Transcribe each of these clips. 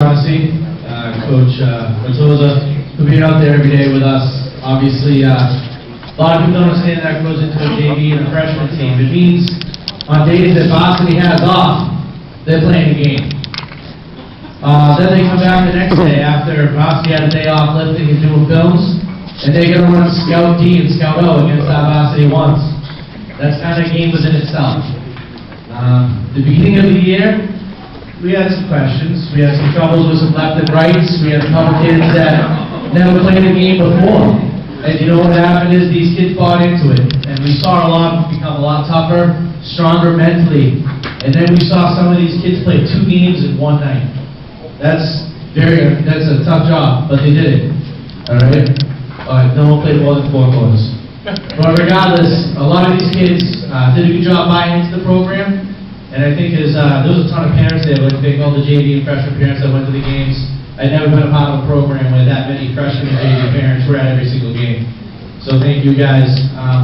Odyssey, Coach Matoza, for being out there every day with us. Obviously, a lot of people don't understand that goes into a JV and a freshman team. It means on days that varsity has off, they're playing a game. Then they come back the next day after varsity had a day off lifting and doing films, and they're going to run Scout D and Scout O against our varsity ones. That's kind of a game within itself. The beginning of the year, we had some questions. We had some troubles with some left and rights. We had a couple kids that never played a game before. And you know what happened is these kids bought into it. And we saw a lot become a lot tougher, stronger mentally. And then we saw some of these kids play 2 games in one night. That's a tough job, but they did it. Alright? No one played more than 4 quarters. But regardless, a lot of these kids did a good job buying into the program. And I think there was a ton of parents there. I'd like to thank all the JV and freshman parents that went to the games. I'd never been a part of a program where that many freshman and JV parents were at every single game. So thank you guys.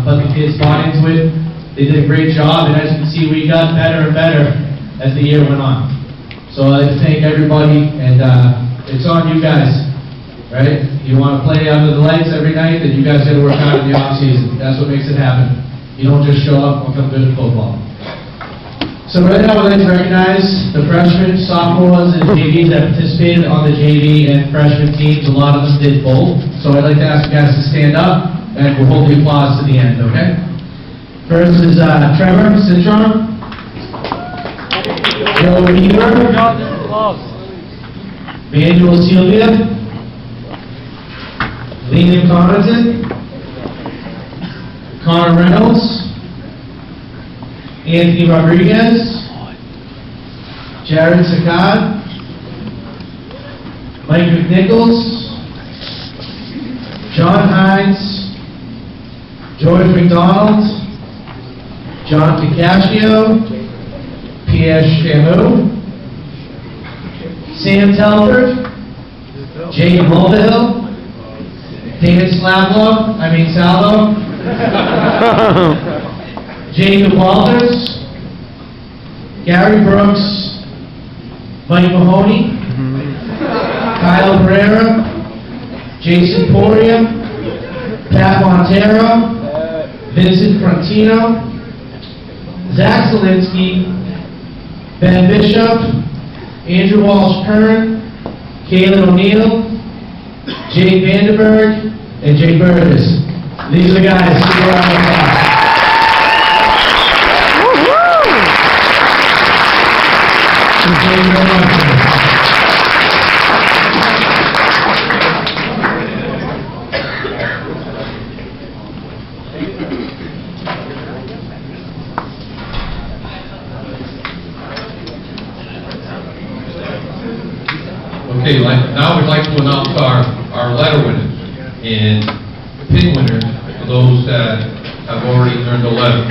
But the kids bought into it. They did a great job, and as you can see, we got better and better as the year went on. So I'd like to thank everybody, and it's on you guys, right? You want to play under the lights every night, then you guys got to work hard in the off season. That's what makes it happen. You don't just show up and become good at football. So right now, I'd like to recognize the freshmen, sophomores, and JVs that participated on the JV and freshman teams. A lot of them did both. So I'd like to ask you guys to stand up, and we'll hold the applause to the end, okay? First is Trevor Citron, Joe Weaver, Manuel Sylvia, Liam Connaughton, Connor Reynolds, Anthony Rodriguez, Jared Sakad, Mike McNichols, John Hines, George McDonald, John Picascio, Pierre Chameau, Sam Telford, Jacob Mulvihill, Dan Salvo, Jacob Walters, Gary Brooks, Mike Mahoney, Kyle Pereira, Jason Poria, Pat Montero, Vincent Frontino, Zach Zielinski, Ben Bishop, Andrew Walsh-Kern, Kaylin O'Neill, Jake Vandenberg, and Jake Burgess. These are the guys who are on the class. Thank you very much. Okay, now we'd like to announce our letter winners and pin winners for those that have already earned a letter.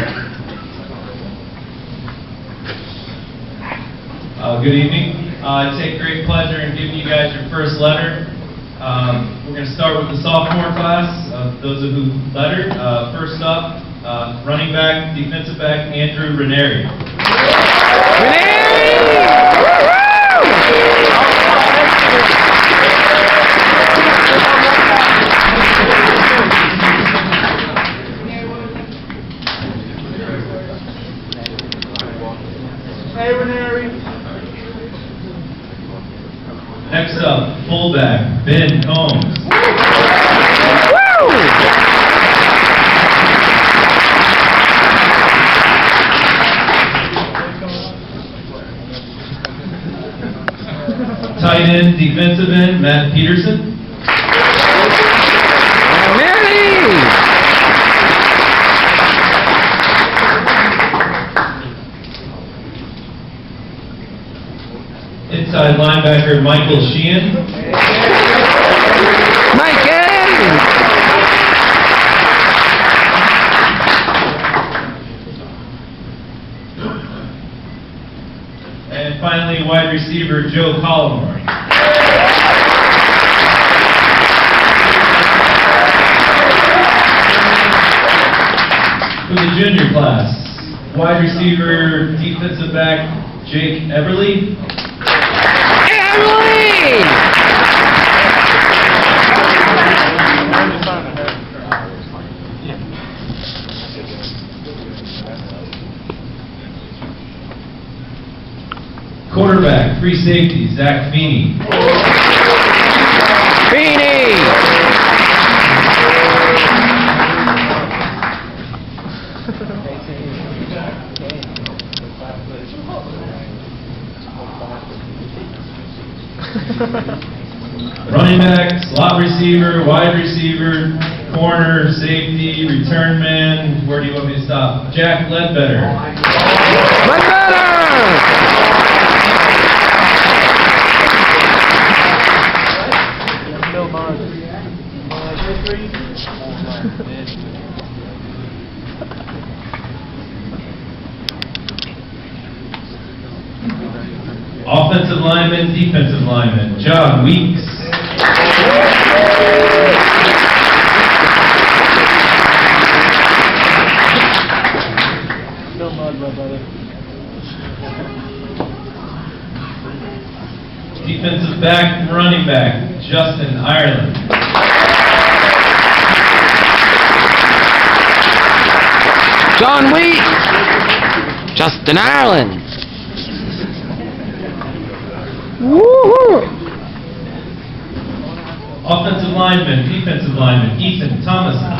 Good evening. I take great pleasure in giving you guys your first letter. We're going to start with the sophomore class. Those of who lettered. First up, running back, defensive back, Andrew Ranieri. Hey, Ranieri. Next up, fullback, Ben Combs. Tight end, defensive end, Matt Peterson. Inside linebacker, Michael Sheehan. And finally, wide receiver, Joe Collmore. For the junior class, wide receiver, defensive back, Jake Everly. Free safety, Zach Feeney. Beanie! Running back, slot receiver, wide receiver, corner, safety, return man. Where do you want me to stop? Jack Ledbetter. Offensive lineman, defensive lineman, John Weeks. Defensive back and running back, Justin Ireland. John Wheat! Justin Ireland! Woohoo! Offensive lineman, defensive lineman, Ethan Thomason.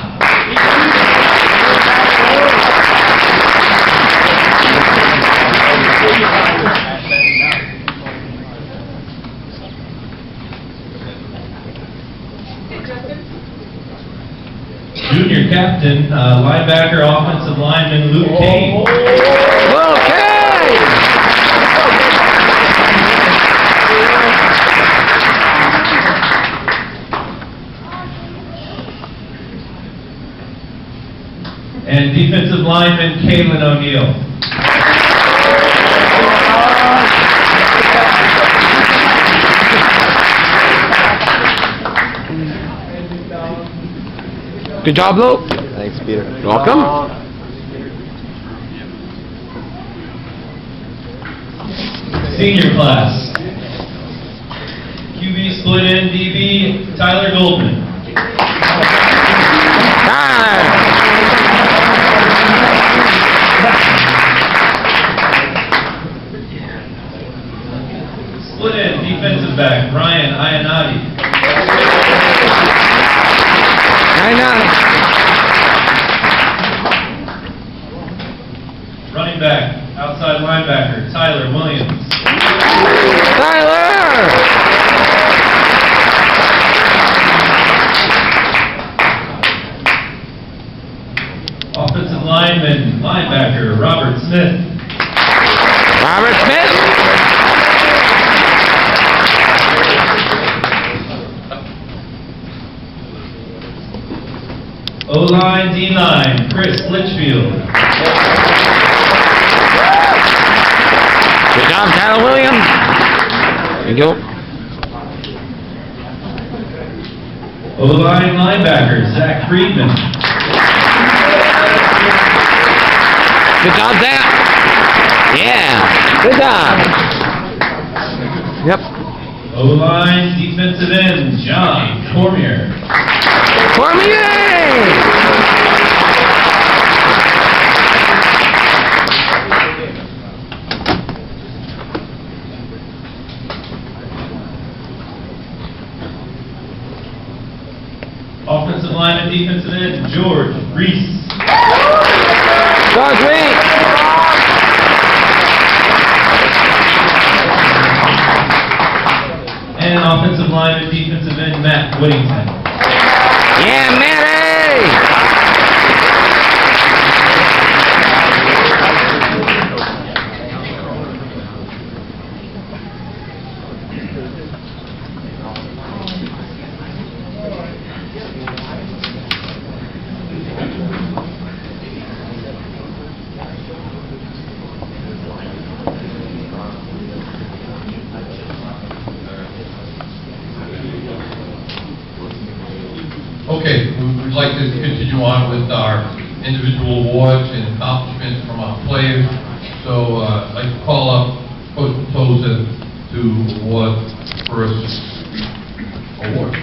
Junior captain, linebacker, offensive lineman, Luke Kane. Luke Kane! And defensive lineman, Kaylin O'Neill. Good job, Luke. Thanks, Peter. Welcome. Senior class. QB split end DB, Tyler Goldman. Split end defensive back, Ryan Iannotti. Running back, outside linebacker, Tyler Williams. Tyler! Offensive lineman, linebacker, Robert Smith. Robert Smith? O-line, D-line, Chris Litchfield. Good job, Tyler Williams. There you go. O-line, linebacker, Zach Friedman. Good job, Zach. Yeah. Good job. Yep. O-line, defensive end, John Cormier. Cormier! Offensive lineman, defensive end, George Reese. George Reese! And offensive lineman, defensive end, Matt Whittington. Yeah, Matty! Okay, we'd like to continue on with our individual awards and accomplishments from our players. So I'd like to call up Coach Petosa to award first award.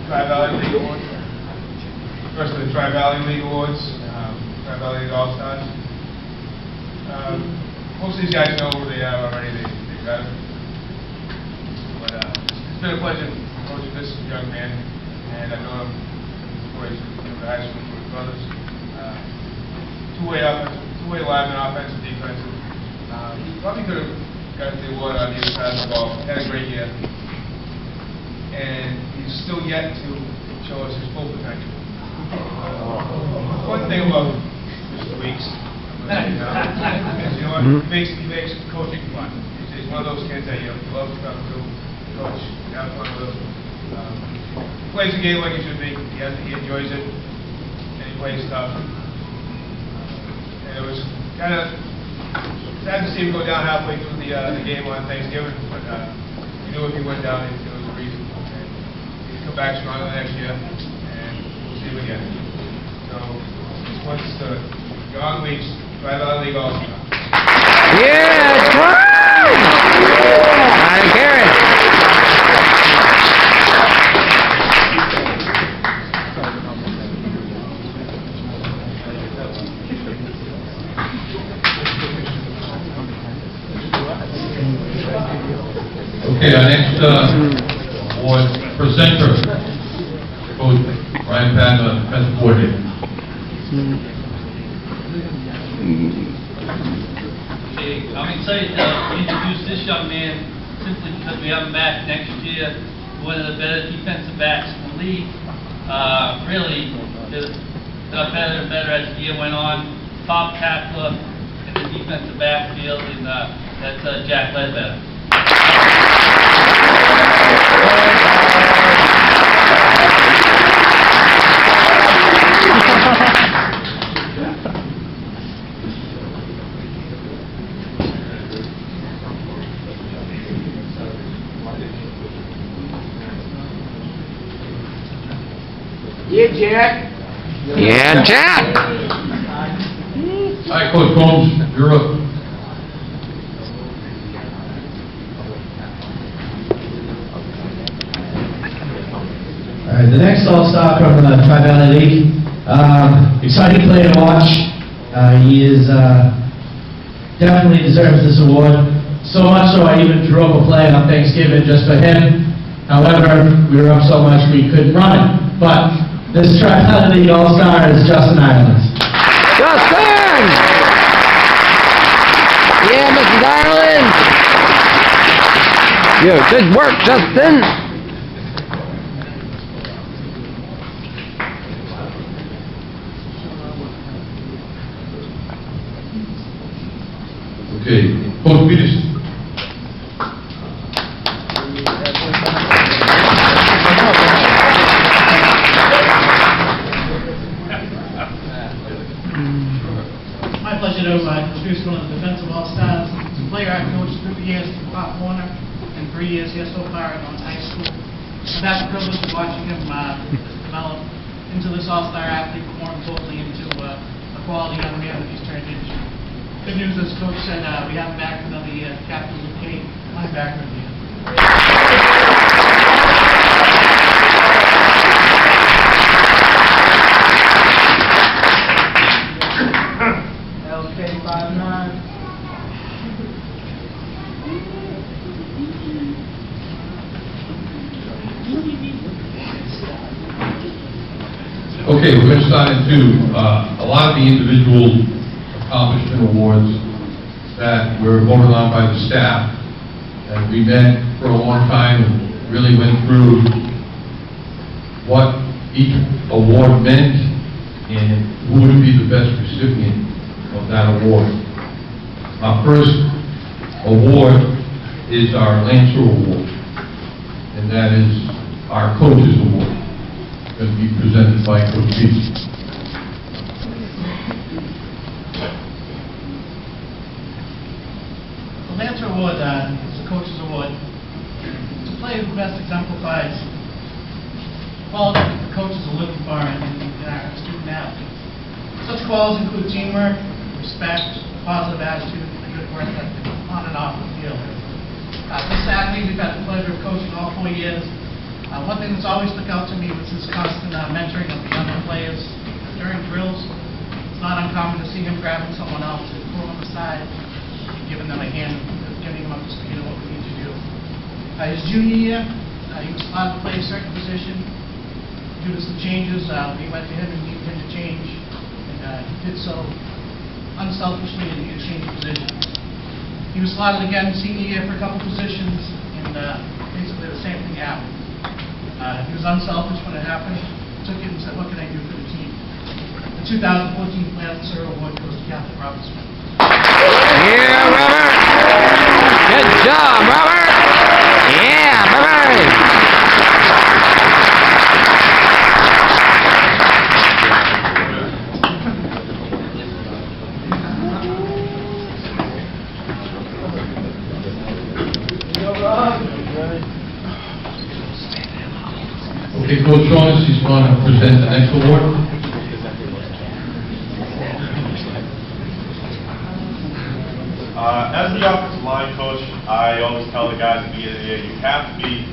Tri-Valley League Awards. First of the Tri-Valley League Awards, Tri-Valley League All-Stars. Most of these guys know who they are already, they got it. But it's been a pleasure coaching this young man, and I know him before he went to high school with his brothers. Two-way lineman, offensive, defensive. Probably could have gotten the award on either side of the ball. Had a great year. And he's still yet to show us his full potential. One thing about Mr. Weeks, you know what, he makes coaching fun. He's one of those kids that you love to come to, coach, have fun with him. He plays the game like he should be. He enjoys it, and he plays tough. And it was kind of sad to see him go down halfway through the game on Thanksgiving, but you knew if he went down, there was a reason. And he'll come back stronger next year, and we'll see him again. So, this one's to John Weeks, Tri-Valley League All-Star. Yeah, that's right! I hear it. Okay, our next award presenter, Coach Ryan Patton, defensive coordinator. Okay, I'm excited to introduce this young man simply because we have him back next year, one of the better defensive backs in the league. Really, got better and better as the year went on. Top tackler in the defensive backfield, and that's Jack Ledbetter. Yeah, Jack. Yeah, Jack. All right, Coach Combs, you're up. All right, the next All-Star from the Tri-Valley League. Exciting player to watch. He is definitely deserves this award. So much so I even drew up a play on Thanksgiving just for him. However, we were up so much we couldn't run it. But this Tri-Valley League All-Star is Justin Ireland. Justin! Yeah, Mrs. Ireland! Yeah, good work, Justin! Okay, Coach Peterson. My pleasure to introduce one of the defensive all-stars. He's a player I've coached 3 years at Pop Warner and 3 years here so far at Norton High School. I've had the privilege of watching him develop into this all-star athlete, but more importantly into a quality young man that he's turned into. Good news, as Coach said, we have him back for another year. Captain Luke Kate, linebacker of the year. LK 5'9". Okay, we're going to start into a lot of the individual accomplishment awards that were voted on by the staff. And we met for a long time and really went through what each award meant and who would be the best recipient of that award. Our first award is our Lancer Award, and that is our Coaches Award, going to be presented by Coach Peterson. The Lancer Award is the Coach's Award. It's a player who best exemplifies qualities that the coaches are looking for in our student athletes. Such qualities include teamwork, respect, positive attitude, and good work ethic on and off the field. This athlete we've had the pleasure of coaching all 4 years. One thing that's always stuck out to me was his constant mentoring of the younger players during drills. It's not uncommon to see him grabbing someone else and pulling them aside and giving them a hand, getting them up to speed on what we need to do. His junior year, he was allowed to play a certain position. Due to some changes, we went to him and needed him to change, and he did so unselfishly, and he changed positions. He was slotted again senior year for a couple positions, and basically the same thing happened. He was unselfish when it happened, took it and said, what can I do for the team? The 2014 Player of the Year award goes to Captain Robert Smith. Yeah, Robert! Good job, Robert! Yeah, Robert! Okay, Coach Jones, he's going to present the next award. As the offensive line coach, I always tell the guys at the beginning of the year, you have to be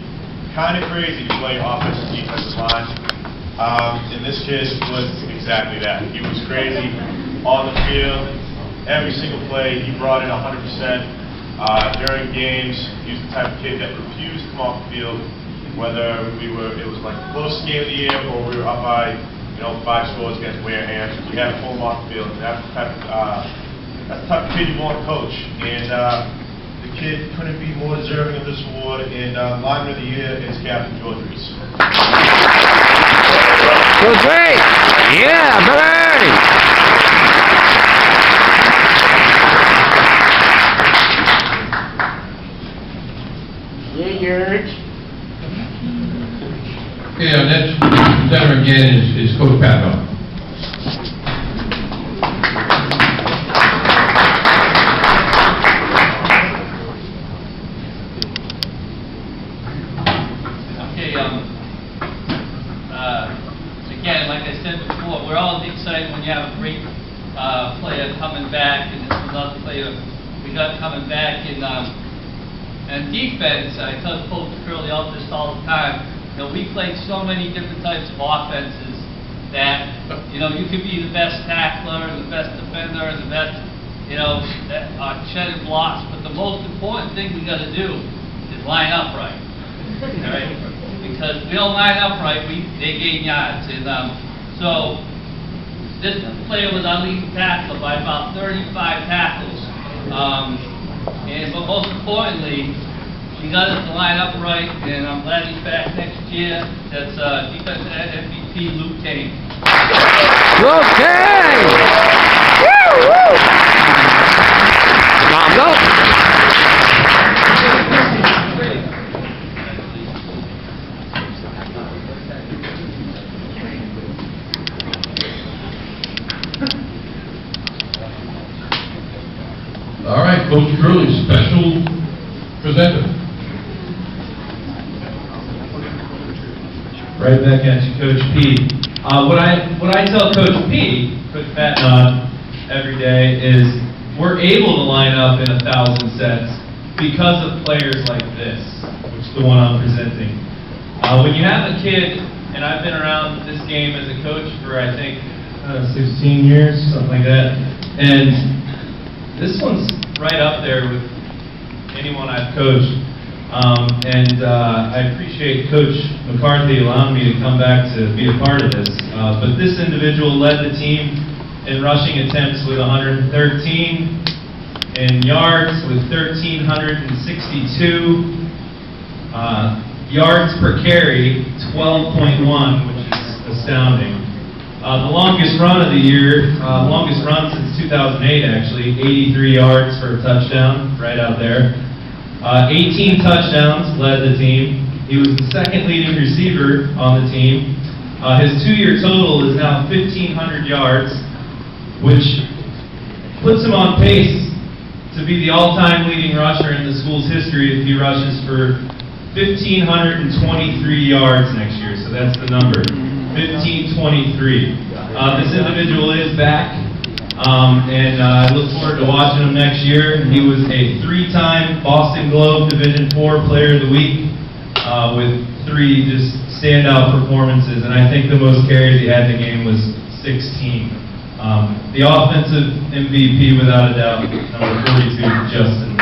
kind of crazy to play offensive and defensive line. In this case, it was exactly that. He was crazy on the field. Every single play, he brought in 100%. During games, he was the type of kid that refused to come off the field, whether it was like the closest game of the year or we were up by, 5 scores against Wareham. We had to pull him off the field. And that's the type of kid you want to coach. And the kid couldn't be more deserving of this award. And lineman of the year is Captain George Reese. So great! Yeah, baby! Yeah, George. Okay, our next presenter again is Coach Paco. Okay, again, like I said before, we're all excited when you have a great player coming back, and this is another player we got coming back. And defense, I tell Coach Curley all this all the time. We played so many different types of offenses that, you could be the best tackler and the best defender and the best, shedding blocks. But the most important thing we got to do is line up right. All right? Because if we don't line up right, they gain yards. And so this player was our leading tackler by about 35 tackles. But most importantly, he got us to line up right, and I'm glad he's back next year. That's defensive MVP Luke Kane. Luke Kane! Woo! Woo! Thumbs up! All right, Coach Curley, special presenter. Right back at you, Coach P. What I tell Coach P, Coach Pat Nod, every day is we're able to line up in 1,000 sets because of players like this, which is the one I'm presenting. When you have a kid, and I've been around this game as a coach for I think 16 years, something like that, and this one's right up there with anyone I've coached. I appreciate Coach McCarthy allowing me to come back to be a part of this. But this individual led the team in rushing attempts with 113, in yards with 1,362, yards per carry 12.1, which is astounding. The longest run of the year, longest run since 2008 actually, 83 yards for a touchdown, right out there. 18 touchdowns led the team. He was the second leading receiver on the team. His 2-year total is now 1,500 yards, which puts him on pace to be the all-time leading rusher in the school's history if he rushes for 1,523 yards next year. So that's the number, 1,523. This individual is back. And I look forward to watching him next year. He was a 3-time Boston Globe Division IV Player of the Week. with 3 just standout performances, and I think the most carries he had in the game was 16. The offensive MVP, without a doubt, number 42, Justin.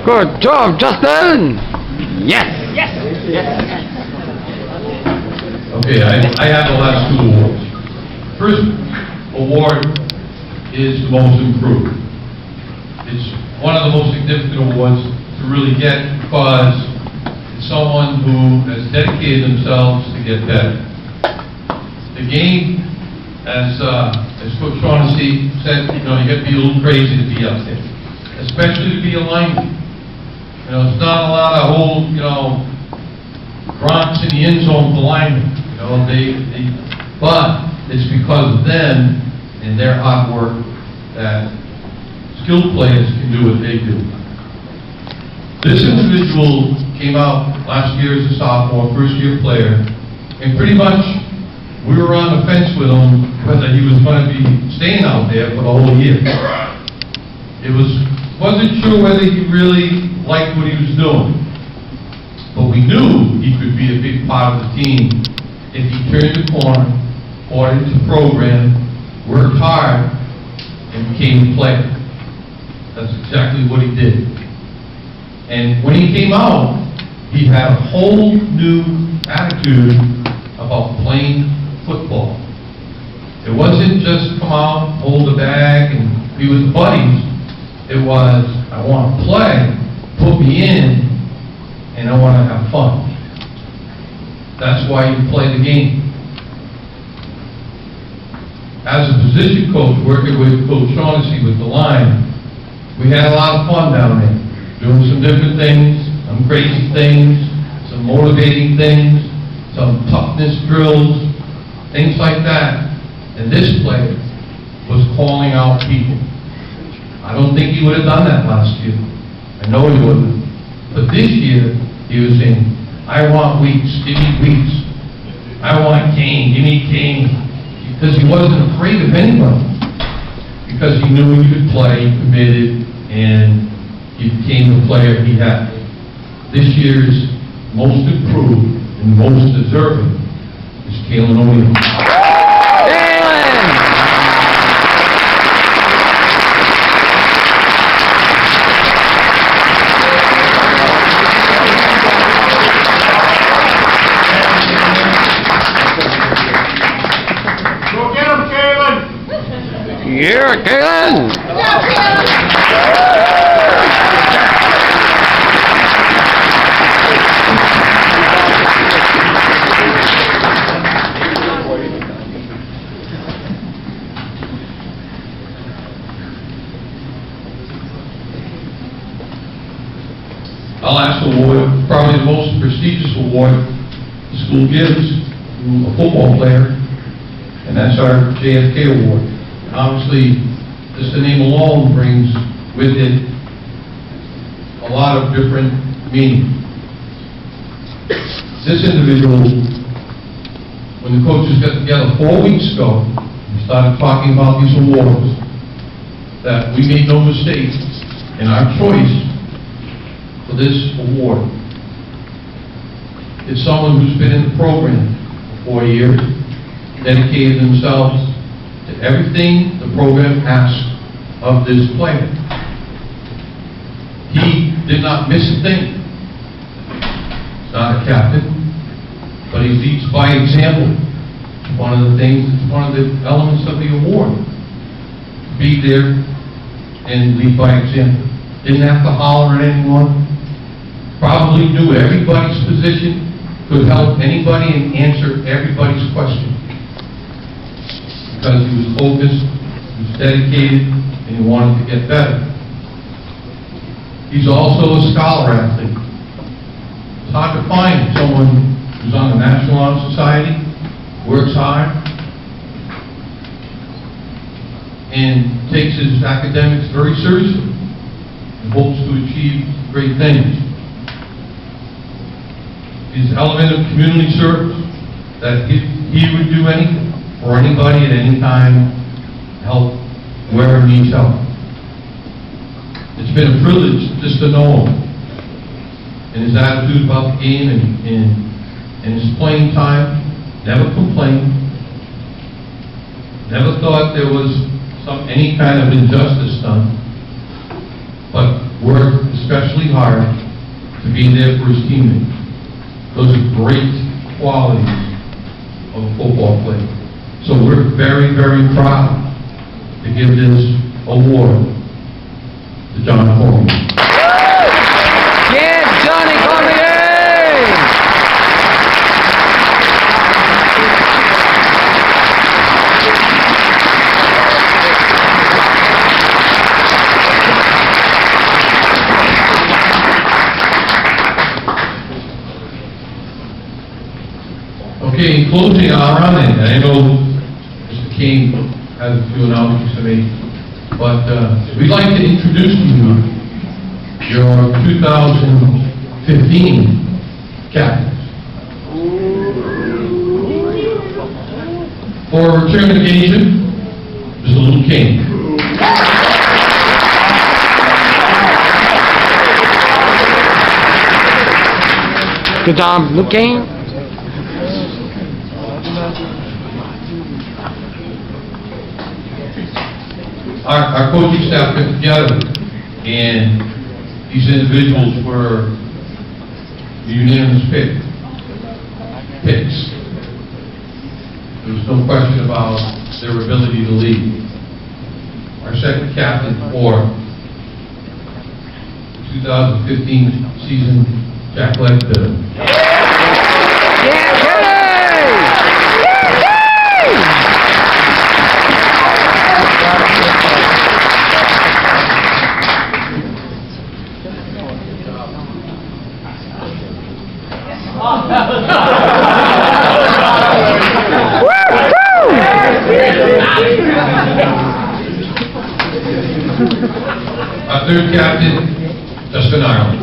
Good job, Justin! Yes! Okay, I have the last 2 awards. First award is the most improved. It's one of the most significant awards to really get because it's someone who has dedicated themselves to get better. The game, as Coach Shaughnessy said, you got to be a little crazy to be up there, especially to be a lineman. It's not a lot of old, Bronx in the end zone for linemen. But it's because of them and their hard work that skilled players can do what they do. This individual came out last year as a sophomore, first-year player, and pretty much we were on the fence with him whether he was going to be staying out there for the whole year. Wasn't sure whether he really liked what he was doing, but we knew he could be a big part of the team if he turned the corner, bought into the program, worked hard, and became a player. That's exactly what he did. And when he came out, he had a whole new attitude about playing football. It wasn't just come out, hold the bag, and be with the buddies. It was, I want to play, put me in, and I want to have fun. That's why you play the game. As a position coach, working with Coach Shaughnessy with the line, we had a lot of fun down there, doing some different things, some crazy things, some motivating things, some toughness drills, things like that. And this player was calling out people. I don't think he would have done that last year. I know he wouldn't. But this year, he was saying, I want Weeks, give me Weeks. I want Kane, give me Kane. Because he wasn't afraid of anybody. Because he knew he could play, committed, and he became the player he had. This year's most improved and most deserving is Kalen O'Neill. Yeah, Kalen! Our last award, probably the most prestigious award the school gives to a football player, and that's our JFK Award. Obviously, just the name alone brings with it a lot of different meaning. This individual, when the coaches got together 4 weeks ago, we started talking about these awards, that we made no mistake in our choice for this award. It's someone who's been in the program for 4 years, dedicated themselves to everything the program asks of this player. He did not miss a thing. He's not a captain, but he leads by example. It's one of the things, it's one of the elements of the award. Be there and lead by example. Didn't have to holler at anyone. Probably knew everybody's position, could help anybody and answer everybody's question. Because he was focused, he was dedicated, and he wanted to get better. He's also a scholar athlete. It's hard to find someone who's on the National Honor Society, works hard, and takes his academics very seriously and hopes to achieve great things. His element of community service, that he would do anything for anybody at any time, help whoever needs help. It's been a privilege just to know him and his attitude about the game and his playing time. Never complained. Never thought there was any kind of injustice done, but worked especially hard to be there for his teammates. Those are great qualities of a football player. So we're very, very proud to give this award to John Cormier. Give Johnny Cormier! Okay, in closing, I know Mr. King has a few announcements to make, but we'd like to introduce to you your 2015 captains. For return occasion, Mr. Lou King. Good job, looking. Our coaching staff got together, and these individuals were unanimous picks. There was no question about their ability to lead. Our second captain for the 2015 season, Jack Ledbetter. Our third captain, Justin Ireland.